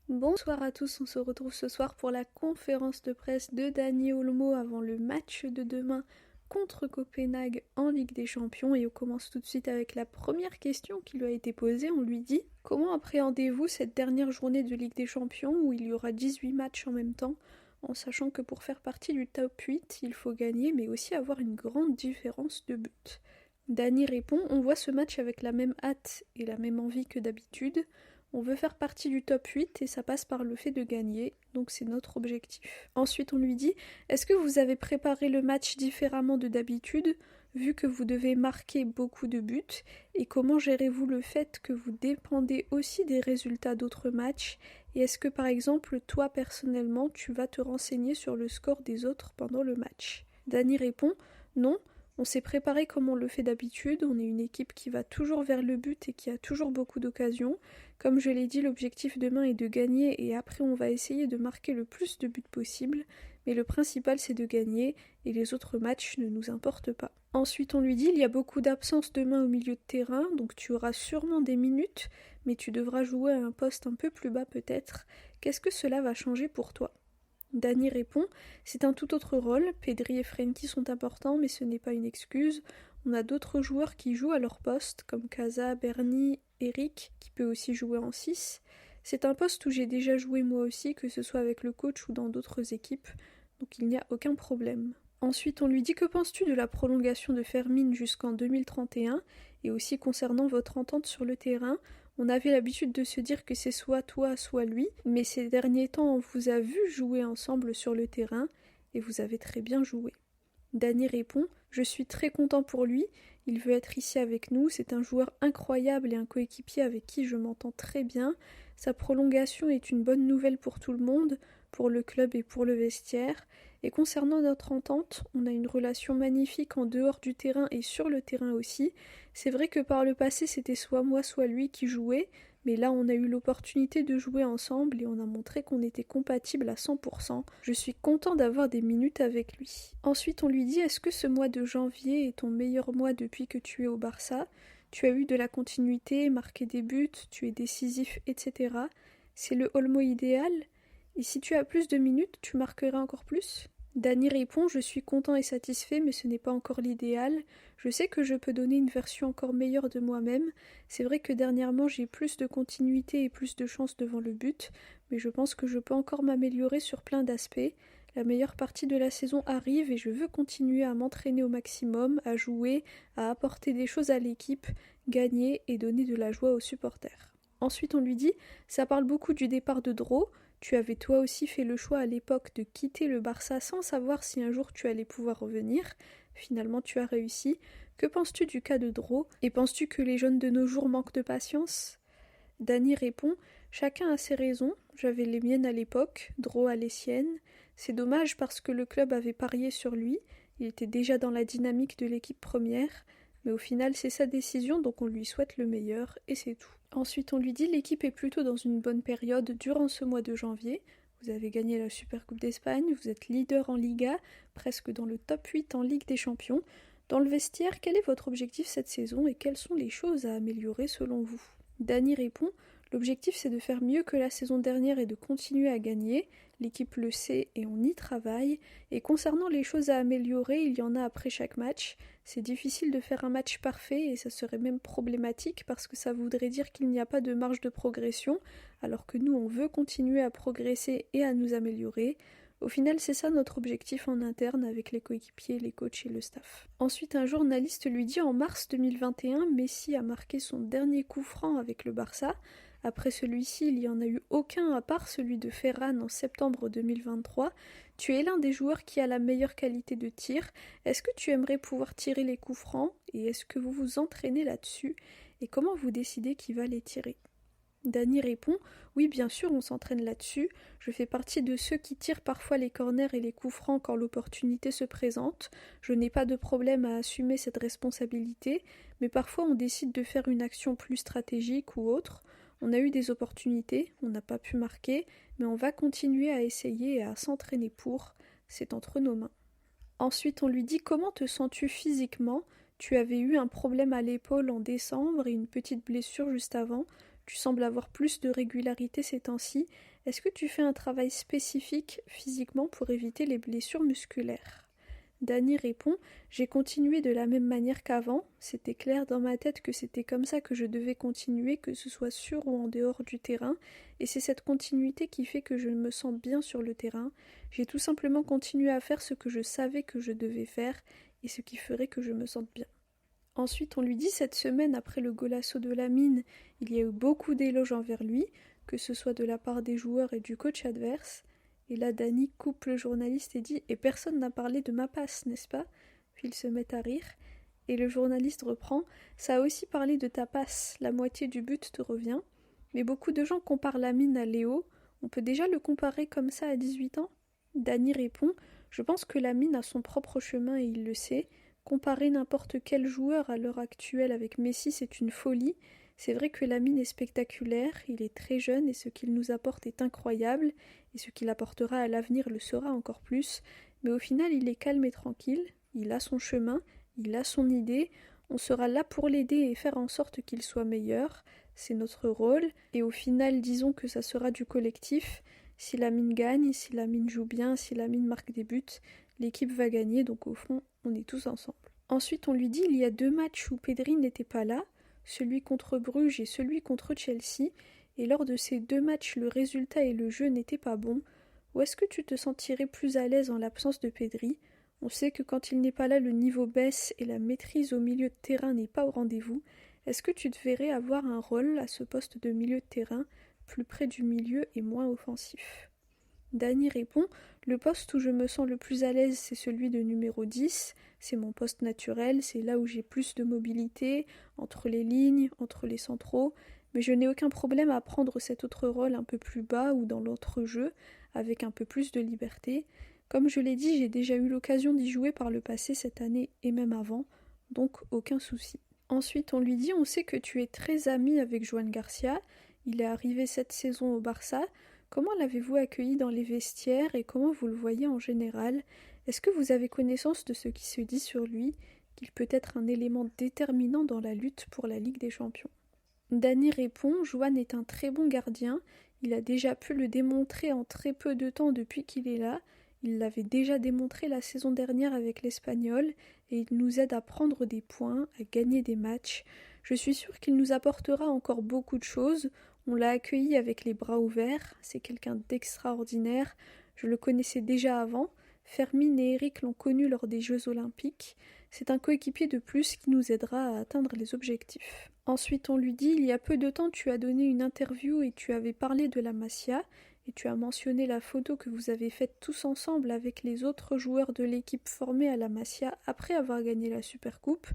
Bonsoir à tous, on se retrouve ce soir pour la conférence de presse de Dani Olmo avant le match de demain contre Copenhague en Ligue des Champions et on commence tout de suite avec la première question qui lui a été posée. On lui dit: comment appréhendez-vous cette dernière journée de Ligue des Champions où il y aura 18 matchs en même temps, en sachant que pour faire partie du top 8, il faut gagner mais aussi avoir une grande différence de but. Dani répond: on voit ce match avec la même hâte et la même envie que d'habitude. On veut faire partie du top 8 et ça passe par le fait de gagner, donc c'est notre objectif. Ensuite on lui dit: est-ce que vous avez préparé le match différemment de d'habitude, vu que vous devez marquer beaucoup de buts, et comment gérez-vous le fait que vous dépendez aussi des résultats d'autres matchs, et est-ce que par exemple toi personnellement tu vas te renseigner sur le score des autres pendant le match? Dani répond: non. On s'est préparé comme on le fait d'habitude, on est une équipe qui va toujours vers le but et qui a toujours beaucoup d'occasions. Comme je l'ai dit, l'objectif demain est de gagner et après on va essayer de marquer le plus de buts possible, mais le principal c'est de gagner et les autres matchs ne nous importent pas. Ensuite on lui dit: il y a beaucoup d'absences demain au milieu de terrain, donc tu auras sûrement des minutes, mais tu devras jouer à un poste un peu plus bas peut-être. Qu'est-ce que cela va changer pour toi? Dani répond: c'est un tout autre rôle, Pedri et Frenkie sont importants mais ce n'est pas une excuse, on a d'autres joueurs qui jouent à leur poste, comme Casa, Bernie, Eric, qui peut aussi jouer en 6. C'est un poste où j'ai déjà joué moi aussi, que ce soit avec le coach ou dans d'autres équipes, donc il n'y a aucun problème. Ensuite on lui dit: que penses-tu de la prolongation de Fermin jusqu'en 2031 et aussi concernant votre entente sur le terrain? On avait l'habitude de se dire que c'est soit toi, soit lui, mais ces derniers temps on vous a vu jouer ensemble sur le terrain et vous avez très bien joué. Dani répond: je suis très content pour lui, il veut être ici avec nous, c'est un joueur incroyable et un coéquipier avec qui je m'entends très bien. Sa prolongation est une bonne nouvelle pour tout le monde, pour le club et pour le vestiaire. Et concernant notre entente, on a une relation magnifique en dehors du terrain et sur le terrain aussi. C'est vrai que par le passé c'était soit moi soit lui qui jouait, mais là on a eu l'opportunité de jouer ensemble et on a montré qu'on était compatibles à 100%. Je suis content d'avoir des minutes avec lui. Ensuite on lui dit: est-ce que ce mois de janvier est ton meilleur mois depuis que tu es au Barça? Tu as eu de la continuité, marqué des buts, tu es décisif, etc. C'est le Olmo idéal? Et si tu as plus de minutes, tu marqueras encore plus? Dani répond: je suis content et satisfait, mais ce n'est pas encore l'idéal. Je sais que je peux donner une version encore meilleure de moi-même. C'est vrai que dernièrement j'ai plus de continuité et plus de chance devant le but, mais je pense que je peux encore m'améliorer sur plein d'aspects. La meilleure partie de la saison arrive et je veux continuer à m'entraîner au maximum, à jouer, à apporter des choses à l'équipe, gagner et donner de la joie aux supporters. Ensuite on lui dit: ça parle beaucoup du départ de Dro. Tu avais toi aussi fait le choix à l'époque de quitter le Barça sans savoir si un jour tu allais pouvoir revenir. Finalement tu as réussi. Que penses-tu du cas de Dro? Et penses-tu que les jeunes de nos jours manquent de patience? Dani répond: chacun a ses raisons, j'avais les miennes à l'époque, Dro a les siennes. C'est dommage parce que le club avait parié sur lui, il était déjà dans la dynamique de l'équipe première, mais au final c'est sa décision donc on lui souhaite le meilleur et c'est tout. Ensuite on lui dit: l'équipe est plutôt dans une bonne période durant ce mois de janvier, vous avez gagné la Supercoupe d'Espagne, vous êtes leader en Liga, presque dans le top 8 en Ligue des Champions. Dans le vestiaire, quel est votre objectif cette saison et quelles sont les choses à améliorer selon vous? Dani répond: l'objectif c'est de faire mieux que la saison dernière et de continuer à gagner, l'équipe le sait et on y travaille, et concernant les choses à améliorer, il y en a après chaque match. C'est difficile de faire un match parfait et ça serait même problématique parce que ça voudrait dire qu'il n'y a pas de marge de progression, alors que nous on veut continuer à progresser et à nous améliorer. Au final, c'est ça notre objectif en interne avec les coéquipiers, les coachs et le staff. Ensuite, un journaliste lui dit: en mars 2021, Messi a marqué son dernier coup franc avec le Barça. Après celui-ci, il n'y en a eu aucun à part celui de Ferran en septembre 2023. Tu es l'un des joueurs qui a la meilleure qualité de tir. Est-ce que tu aimerais pouvoir tirer les coups francs? Et est-ce que vous vous entraînez là-dessus? Et comment vous décidez qui va les tirer? Dani répond: oui, bien sûr, on s'entraîne là-dessus. Je fais partie de ceux qui tirent parfois les corners et les coups francs quand l'opportunité se présente. Je n'ai pas de problème à assumer cette responsabilité, mais parfois on décide de faire une action plus stratégique ou autre. On a eu des opportunités, on n'a pas pu marquer, mais on va continuer à essayer et à s'entraîner pour. C'est entre nos mains. Ensuite, on lui dit: comment te sens-tu physiquement? Tu avais eu un problème à l'épaule en décembre et une petite blessure juste avant. Tu sembles avoir plus de régularité ces temps-ci. Est-ce que tu fais un travail spécifique physiquement pour éviter les blessures musculaires ? Dany répond: J'ai continué de la même manière qu'avant. C'était clair dans ma tête que c'était comme ça que je devais continuer, que ce soit sur ou en dehors du terrain, et c'est cette continuité qui fait que je me sens bien sur le terrain. J'ai tout simplement continué à faire ce que je savais que je devais faire, et ce qui ferait que je me sente bien. Ensuite, on lui dit cette semaine, après le golasso de Lamine, il y a eu beaucoup d'éloges envers lui, que ce soit de la part des joueurs et du coach adverse. Et là, Dany coupe le journaliste et dit « Et personne n'a parlé de ma passe, n'est-ce pas ?» Puis ils se mettent à rire. Et le journaliste reprend « Ça a aussi parlé de ta passe, la moitié du but te revient. Mais beaucoup de gens comparent Lamine à Léo. On peut déjà le comparer comme ça à 18 ans ?» Dany répond « Je pense que Lamine a son propre chemin et il le sait. Comparer n'importe quel joueur à l'heure actuelle avec Messi, c'est une folie. C'est vrai que Lamine est spectaculaire, il est très jeune et ce qu'il nous apporte est incroyable, et ce qu'il apportera à l'avenir le sera encore plus, mais au final il est calme et tranquille, il a son chemin, il a son idée, on sera là pour l'aider et faire en sorte qu'il soit meilleur, c'est notre rôle, et au final disons que ça sera du collectif. Si Lamine gagne, si Lamine joue bien, si Lamine marque des buts, l'équipe va gagner, donc au fond on est tous ensemble. Ensuite on lui dit il y a 2 matchs où Pedri n'était pas là, celui contre Bruges et celui contre Chelsea, et lors de ces 2 matchs le résultat et le jeu n'étaient pas bons. Où est-ce que tu te sentirais plus à l'aise en l'absence de Pedri ? On sait que quand il n'est pas là le niveau baisse et la maîtrise au milieu de terrain n'est pas au rendez-vous. Est-ce que tu te verrais avoir un rôle à ce poste de milieu de terrain, plus près du milieu et moins offensif ? Dany répond « Le poste où je me sens le plus à l'aise, c'est celui de numéro 10. C'est mon poste naturel, c'est là où j'ai plus de mobilité, entre les lignes, entre les centraux. Mais je n'ai aucun problème à prendre cet autre rôle un peu plus bas ou dans l'entrejeu, avec un peu plus de liberté. Comme je l'ai dit, j'ai déjà eu l'occasion d'y jouer par le passé cette année et même avant, donc aucun souci. » Ensuite, on lui dit « On sait que tu es très ami avec Joan Garcia. Il est arrivé cette saison au Barça. Comment l'avez-vous accueilli dans les vestiaires et comment vous le voyez en général ? Est-ce que vous avez connaissance de ce qui se dit sur lui, qu'il peut être un élément déterminant dans la lutte pour la Ligue des Champions ? » Dany répond « Joan est un très bon gardien, il a déjà pu le démontrer en très peu de temps depuis qu'il est là, il l'avait déjà démontré la saison dernière avec l'Espagnol et il nous aide à prendre des points, à gagner des matchs. Je suis sûre qu'il nous apportera encore beaucoup de choses. On l'a accueilli avec les bras ouverts, c'est quelqu'un d'extraordinaire, je le connaissais déjà avant, Fermin et Eric l'ont connu lors des Jeux Olympiques, c'est un coéquipier de plus qui nous aidera à atteindre les objectifs. » Ensuite on lui dit « Il y a peu de temps tu as donné une interview et tu avais parlé de la Masia, et tu as mentionné la photo que vous avez faite tous ensemble avec les autres joueurs de l'équipe formée à la Masia après avoir gagné la Supercoupe.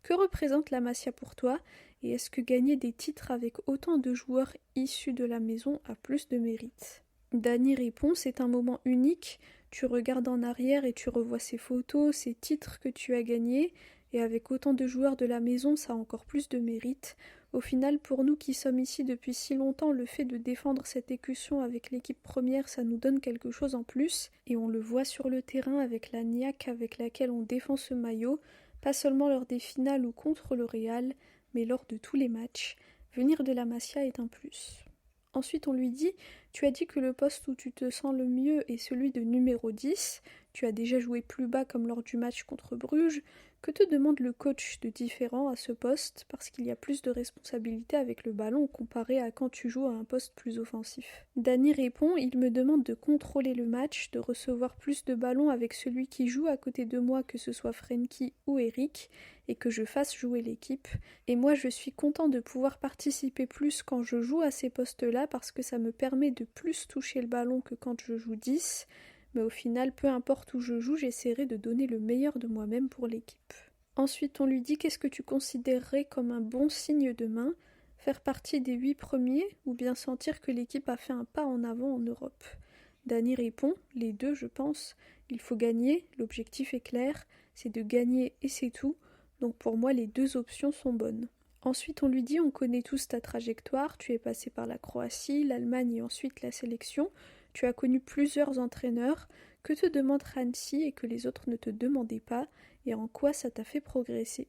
Que représente la Masia pour toi ? Et est-ce que gagner des titres avec autant de joueurs issus de la maison a plus de mérite ? » Dany répond « C'est un moment unique, tu regardes en arrière et tu revois ces photos, ces titres que tu as gagnés, et avec autant de joueurs de la maison, ça a encore plus de mérite. Au final, pour nous qui sommes ici depuis si longtemps, le fait de défendre cette écusson avec l'équipe première, ça nous donne quelque chose en plus, et on le voit sur le terrain avec la niaque avec laquelle on défend ce maillot, pas seulement lors des finales ou contre le Real, mais lors de tous les matchs. Venir de la Masia est un plus. Ensuite on lui dit « Tu as dit que le poste où tu te sens le mieux est celui de numéro 10. Tu as déjà joué plus bas comme lors du match contre Bruges. Que te demande le coach de différent à ce poste parce qu'il y a plus de responsabilité avec le ballon comparé à quand tu joues à un poste plus offensif ?» Dany répond « Il me demande de contrôler le match, de recevoir plus de ballons avec celui qui joue à côté de moi, que ce soit Frenkie ou Eric, et que je fasse jouer l'équipe. Et moi je suis content de pouvoir participer plus quand je joue à ces postes-là parce que ça me permet de plus toucher le ballon que quand je joue 10. Mais au final, peu importe où je joue, j'essaierai de donner le meilleur de moi-même pour l'équipe. » Ensuite, on lui dit « Qu'est-ce que tu considérerais comme un bon signe demain ? Faire partie des 8 premiers ou bien sentir que l'équipe a fait un pas en avant en Europe ?» Dany répond « Les deux, je pense. Il faut gagner, l'objectif est clair, c'est de gagner et c'est tout. Donc pour moi, les 2 options sont bonnes. » Ensuite, on lui dit « On connaît tous ta trajectoire, tu es passé par la Croatie, l'Allemagne et ensuite la sélection. Tu as connu plusieurs entraîneurs. Que te demande Hansi et que les autres ne te demandaient pas, et en quoi ça t'a fait progresser ?»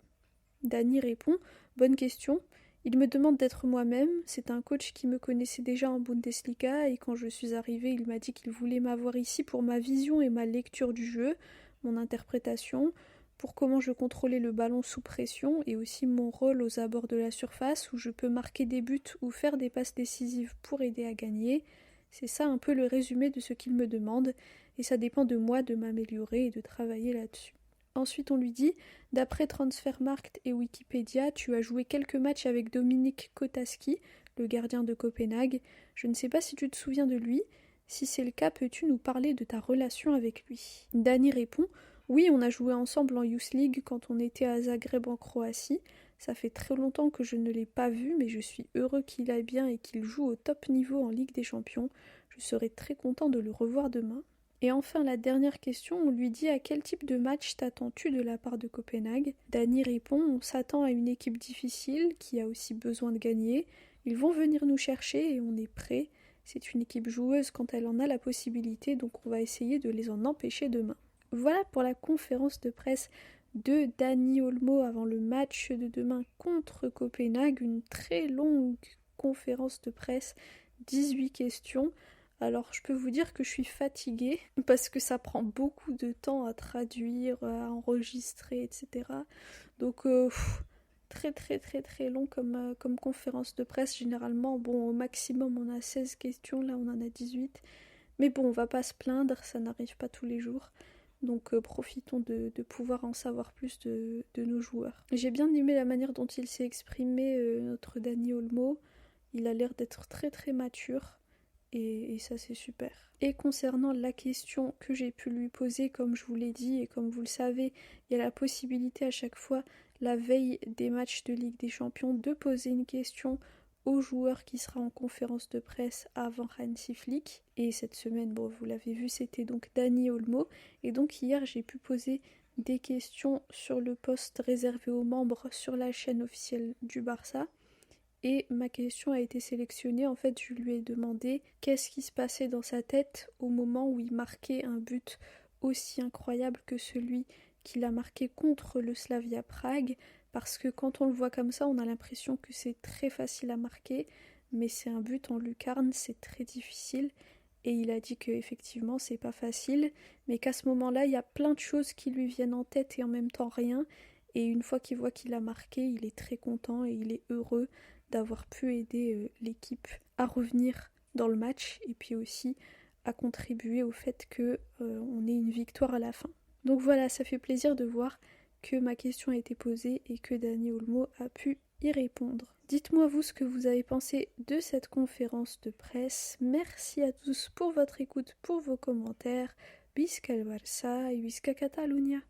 Dany répond « Bonne question. Il me demande d'être moi-même, c'est un coach qui me connaissait déjà en Bundesliga et quand je suis arrivée, il m'a dit qu'il voulait m'avoir ici pour ma vision et ma lecture du jeu, mon interprétation, pour comment je contrôlais le ballon sous pression et aussi mon rôle aux abords de la surface où je peux marquer des buts ou faire des passes décisives pour aider à gagner. C'est ça un peu le résumé de ce qu'il me demande et ça dépend de moi de m'améliorer et de travailler là-dessus. Ensuite, on lui dit « D'après Transfermarkt et Wikipédia, tu as joué quelques matchs avec Dominik Kotaski, le gardien de Copenhague. Je ne sais pas si tu te souviens de lui. Si c'est le cas, peux-tu nous parler de ta relation avec lui ?» Dani répond « Oui, on a joué ensemble en Youth League quand on était à Zagreb en Croatie. Ça fait très longtemps que je ne l'ai pas vu, mais je suis heureux qu'il aille bien et qu'il joue au top niveau en Ligue des Champions. Je serai très content de le revoir demain. » Et enfin, la dernière question, on lui dit à quel type de match t'attends-tu de la part de Copenhague ? Dani répond, on s'attend à une équipe difficile qui a aussi besoin de gagner. Ils vont venir nous chercher et on est prêt. C'est une équipe joueuse quand elle en a la possibilité, donc on va essayer de les en empêcher demain. Voilà pour la conférence de presse de Dani Olmo avant le match de demain contre Copenhague. Une très longue conférence de presse, 18 questions. Alors je peux vous dire que je suis fatiguée parce que ça prend beaucoup de temps à traduire, à enregistrer, etc. Donc très très très très long comme conférence de presse. Généralement, bon, au maximum on a 16 questions, là on en a 18. Mais bon, on va pas se plaindre, ça n'arrive pas tous les jours. Donc profitons de pouvoir en savoir plus de nos joueurs. J'ai bien aimé la manière dont il s'est exprimé, notre Dani Olmo. Il a l'air d'être très très mature. Et ça c'est super. Et concernant la question que j'ai pu lui poser, comme je vous l'ai dit et comme vous le savez, il y a la possibilité à chaque fois, la veille des matchs de Ligue des Champions, de poser une question au joueur qui sera en conférence de presse avant Hansi Flick. Et cette semaine, bon, vous l'avez vu, c'était donc Dani Olmo. Et donc hier, j'ai pu poser des questions sur le poste réservé aux membres sur la chaîne officielle du Barça. Et ma question a été sélectionnée. En fait, je lui ai demandé qu'est-ce qui se passait dans sa tête au moment où il marquait un but aussi incroyable que celui qu'il a marqué contre le Slavia Prague. Parce que quand on le voit comme ça, on a l'impression que c'est très facile à marquer. Mais c'est un but en lucarne, c'est très difficile. Et il a dit qu'effectivement, c'est pas facile. Mais qu'à ce moment-là, il y a plein de choses qui lui viennent en tête et en même temps rien. Et une fois qu'il voit qu'il a marqué, il est très content et il est heureux d'avoir pu aider l'équipe à revenir dans le match et puis aussi à contribuer au fait qu'on ait une victoire à la fin. Donc voilà, ça fait plaisir de voir que ma question a été posée et que Dani Olmo a pu y répondre. Dites-moi vous ce que vous avez pensé de cette conférence de presse. Merci à tous pour votre écoute, pour vos commentaires. Visca el Barça et Visca Catalunya.